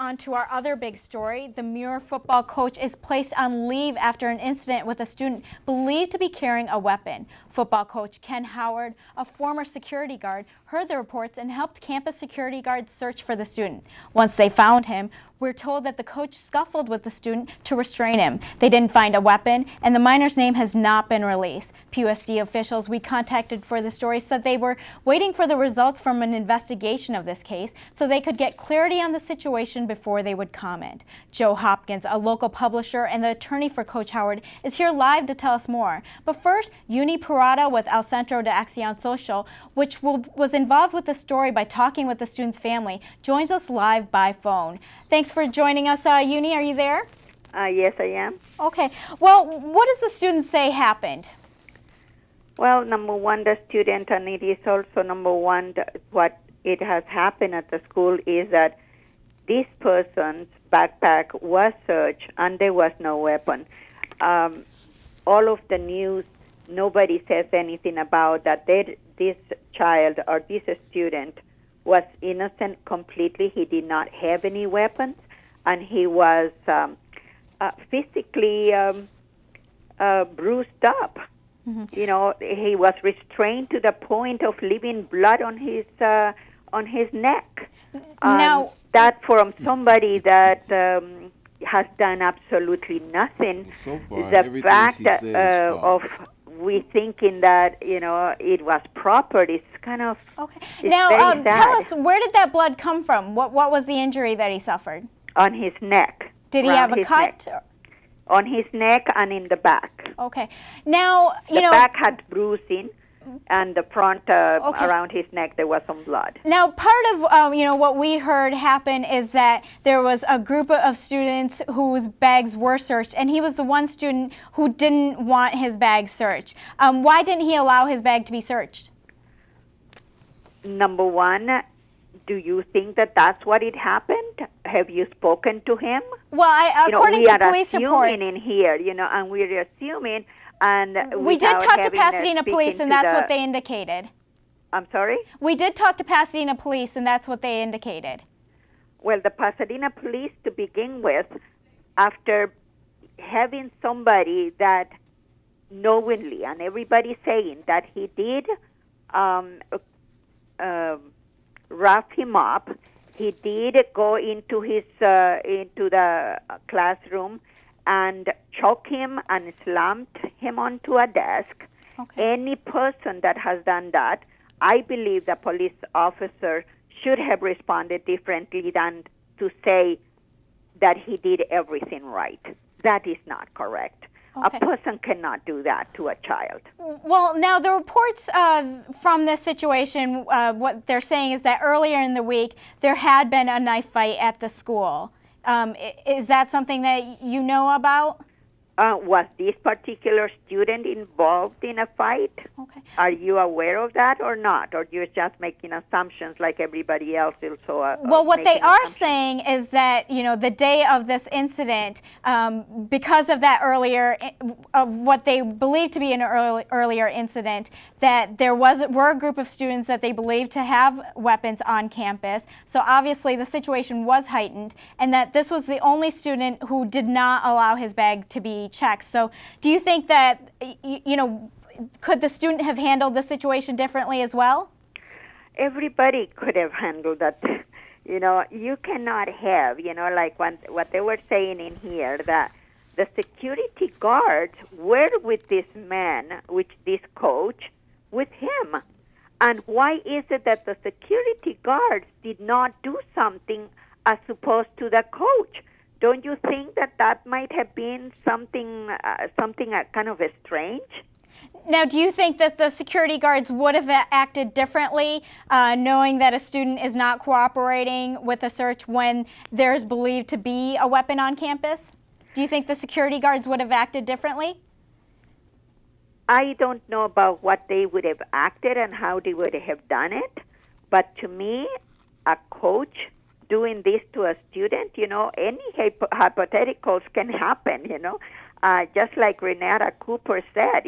on to our other big story. The Muir football coach is placed on leave after an incident with a student believed to be carrying a weapon. Football coach Ken Howard, a former security guard, heard the reports and helped campus security guards search for the student. Once they found him, we're told that the coach scuffled with the student to restrain him. They didn't find a weapon, and the minor's name has not been released. PUSD officials we contacted for the story said they were waiting for the results from an investigation of this case so they could get clarity on the situation before they would comment. Joe Hopkins, a local publisher and the attorney for Coach Howard, is here live to tell us more. But first, Yuny Parada with El Centro de Acción Social, which was involved with the story by talking with the student's family, joins us live by phone. Thanks for joining us, Yuny. Are you there? Yes, I am. Okay. Well, what does the student say happened? Well, number one, the student, and it is also number one, what it has happened at the school is that this person's backpack was searched and there was no weapon. All of the news, nobody says anything about that. This child or this student was innocent completely. He did not have any weapons, and he was physically bruised up. Mm-hmm. You know, he was restrained to the point of leaving blood on his neck. Now, that from somebody that has done absolutely nothing. So far, the fact of we thinking that it was proper is kind of okay. Now, tell us, where did that blood come from? What was the injury that he suffered? On his neck. Did he have a cut? On his neck and in the back. Okay. Now, the back had bruising, and the front around his neck there was some blood. Now, part of what we heard happen is that there was a group of students whose bags were searched, and he was the one student who didn't want his bag searched. Why didn't he allow his bag to be searched? Number one, do you think that that's what it happened? Have you spoken to him? Well, according to police reports, we are assuming in here, and we're assuming. And we did talk to Pasadena police, and that's what they indicated. I'm sorry? We did talk to Pasadena police, and that's what they indicated. Well, the Pasadena police, to begin with, after having somebody that knowingly, and everybody saying that he did rough him up, he did go into the classroom and choke him and slammed him onto a desk. Okay. Any person that has done that, I believe the police officer should have responded differently than to say that he did everything right. That is not correct. Okay. A person cannot do that to a child. Well, now the reports from this situation, what they're saying is that earlier in the week there had been a knife fight at the school. Is that something that you know about? Was this particular student involved in a fight? Okay. Are you aware of that or not? Or you're just making assumptions like everybody else also? Well, what they are saying is that, the day of this incident, because of that of what they believe to be an earlier incident, that there were a group of students that they believed to have weapons on campus. So obviously the situation was heightened, and that this was the only student who did not allow his bag to be checked. So do you think that, could the student have handled the situation differently as well? Everybody could have handled that. You cannot have, like what they were saying in here, that the security guards were with this man, this coach, with him. And why is it that the security guards did not do something as opposed to the coach? Don't you think that might have been something kind of strange? Now, do you think that the security guards would have acted differently, knowing that a student is not cooperating with a search when there's believed to be a weapon on campus? Do you think the security guards would have acted differently? I don't know about what they would have acted and how they would have done it, but to me, a coach doing this to a student, any hypotheticals can happen, just like Renata Cooper said,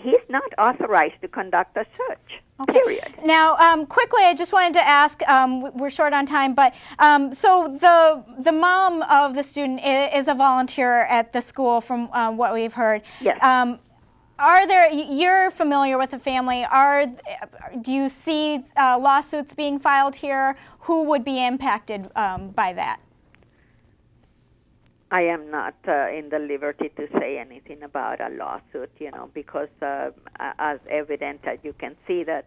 he's not authorized to conduct a search. Okay. Period. Now, quickly, I just wanted to ask, we're short on time, but so the mom of the student is a volunteer at the school from what we've heard. Yes. You're familiar with the family, do you see lawsuits being filed here? Who would be impacted by that? I am not in the liberty to say anything about a lawsuit, because as evident as you can see that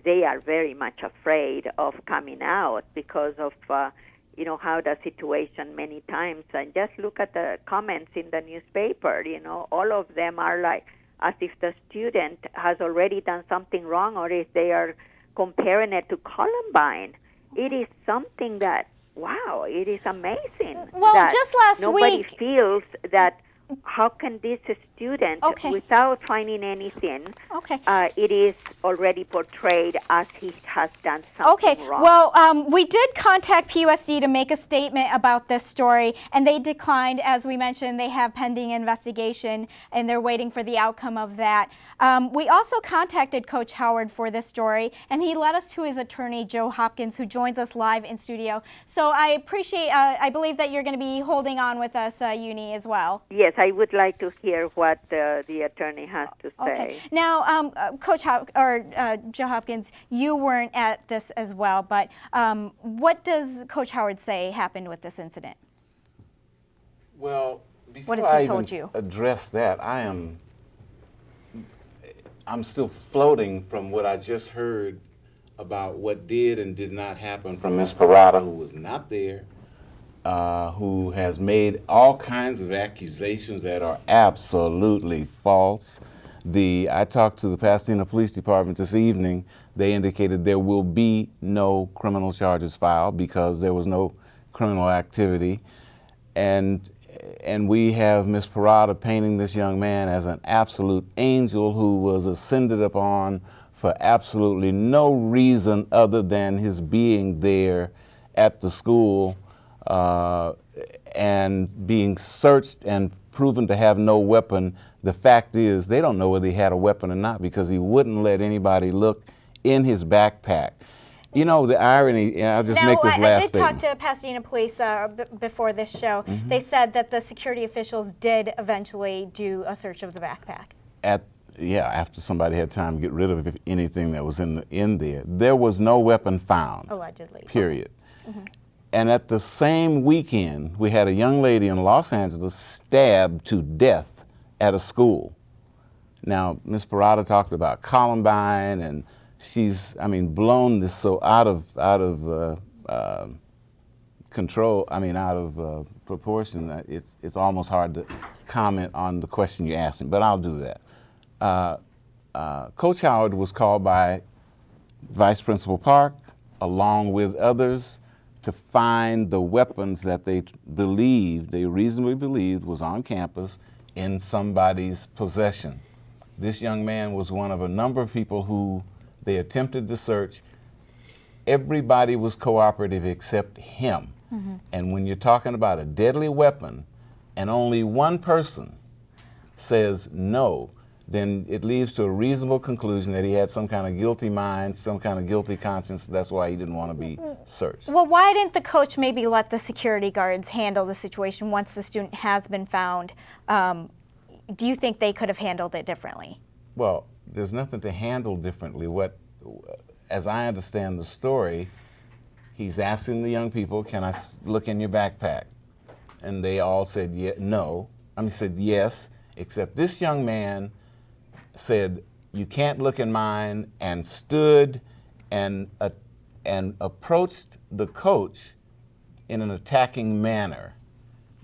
they are very much afraid of coming out because of how the situation many times. And just look at the comments in the newspaper. All of them are like as if the student has already done something wrong, or if they are comparing it to Columbine. It is something that. Wow, it is amazing. Well, that just last nobody week, feels that how can this student, without finding anything, it is already portrayed as he has done something wrong. Well, we did contact PUSD to make a statement about this story, and they declined. As we mentioned, they have pending investigation, and they're waiting for the outcome of that. We also contacted Coach Howard for this story, and he led us to his attorney, Joe Hopkins, who joins us live in studio. So I appreciate, I believe that you're going to be holding on with us, Yuny, as well. Yes, I would like to hear what the attorney has to say. Okay. Now, Coach Joe Hopkins, you weren't at this as well, but what does Coach Howard say happened with this incident? Well, before What has I he told even you? address that, I'm still floating from what I just heard about what did and did not happen from Ms. Parada, who was not there, who has made all kinds of accusations that are absolutely false. I talked to the Pasadena Police Department this evening. They indicated there will be no criminal charges filed because there was no criminal activity. And we have Ms. Parada painting this young man as an absolute angel who was ascended upon for absolutely no reason other than his being there at the school and being searched and proven to have no weapon. The fact is, they don't know whether he had a weapon or not because he wouldn't let anybody look in his backpack. You know, the irony, I'll just make this last statement. I did talk to Pasadena Police before this show. Mm-hmm. They said that the security officials did eventually do a search of the backpack. After somebody had time to get rid of anything that was in there. There was no weapon found. Allegedly. Period. Mm-hmm. And at the same weekend, we had a young lady in Los Angeles stabbed to death at a school. Now, Ms. Parada talked about Columbine, and she's, blown this so out of control, out of proportion that it's almost hard to comment on the question you asked me, but I'll do that. Coach Howard was called by Vice Principal Park, along with others, to find the weapons that they reasonably believed was on campus in somebody's possession. This young man was one of a number of people who they attempted to search. Everybody was cooperative except him. Mm-hmm. And when you're talking about a deadly weapon and only one person says no, then it leads to a reasonable conclusion that he had some kind of guilty mind, some kind of guilty conscience. That's why he didn't want to be searched. Well, why didn't the coach maybe let the security guards handle the situation once the student has been found? Do you think they could have handled it differently? Well, there's nothing to handle differently. As I understand the story, he's asking the young people, can I look in your backpack? And they all said said yes, except this young man said, you can't look in mine, and stood and approached the coach in an attacking manner.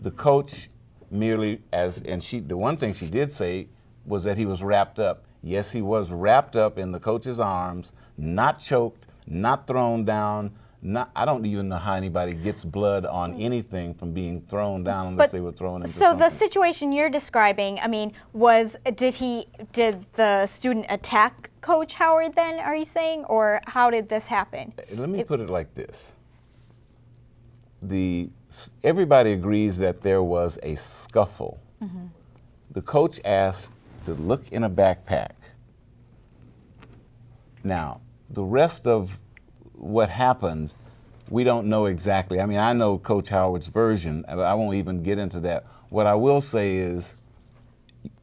The coach merely, the one thing she did say was that he was wrapped up. Yes, he was wrapped up in the coach's arms, not choked, not thrown down. I don't even know how anybody gets blood on anything from being thrown down unless they were thrown into something. So the situation you're describing, did the student attack Coach Howard then, are you saying? Or how did this happen? Let me put it like this. Everybody agrees that there was a scuffle. Mm-hmm. The coach asked to look in a backpack. Now, the rest of what happened, we don't know exactly. I mean, I know Coach Howard's version, but I won't even get into that. What I will say is,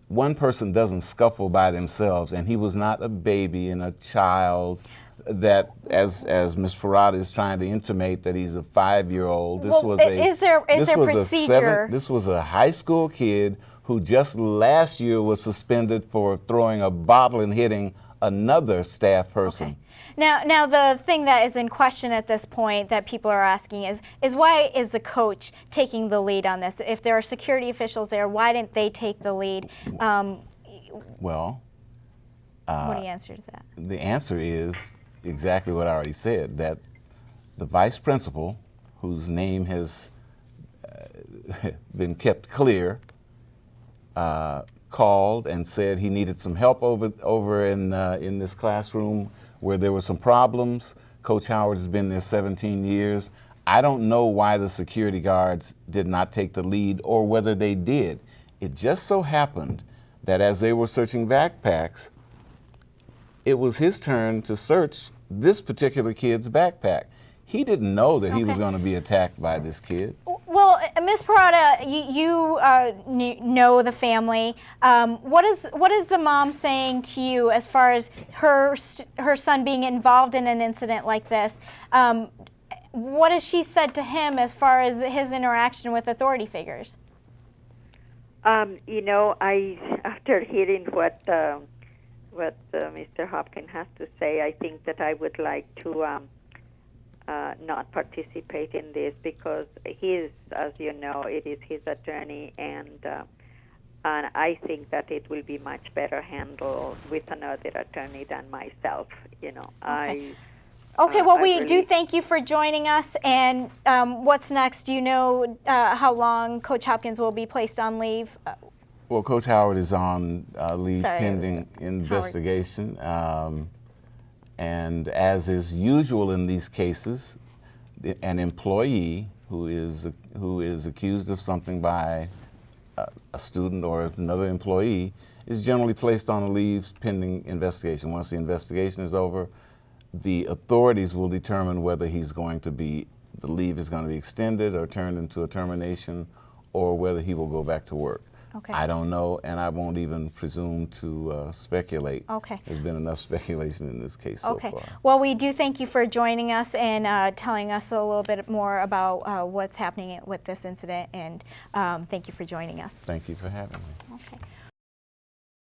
one person doesn't scuffle by themselves, and he was not a baby and a child that, as Ms. Parada is trying to intimate, that he's a 5-year-old. This was procedure? This was a high school kid who just last year was suspended for throwing a bottle and hitting another staff person. Okay. Now the thing that is in question at this point that people are asking is why is the coach taking the lead on this? If there are security officials there, why didn't they take the lead? Well, what do you answer to that? The answer is exactly what I already said, that the vice principal, whose name has been kept clear, called and said he needed some help over in this classroom where there were some problems. Coach Howard has been there 17 years. I don't know why the security guards did not take the lead or whether they did. It just so happened that as they were searching backpacks, it was his turn to search this particular kid's backpack. He didn't know that he was going to be attacked by this kid. Well, Ms. Parada, you know the family. What is the mom saying to you as far as her son being involved in an incident like this? What has she said to him as far as his interaction with authority figures? You know, after hearing what Mr. Hopkins has to say, I think that I would like to not participate in this because as you know, it is his attorney, and I think that it will be much better handled with another attorney than myself. You know, Okay, well, we do thank you for joining us. And what's next? Do you know how long Coach Hopkins will be placed on leave? Well, Coach Howard is on leave pending investigation. And as is usual in these cases, an employee who is accused of something by a student or another employee is generally placed on a leave pending investigation. Once the investigation is over, the authorities will determine whether the leave is going to be extended or turned into a termination, or whether he will go back to work. Okay. I don't know, and I won't even presume to speculate. Okay. There's been enough speculation in this case so far. Well, we do thank you for joining us and telling us a little bit more about what's happening with this incident, and thank you for joining us. Thank you for having me. Okay.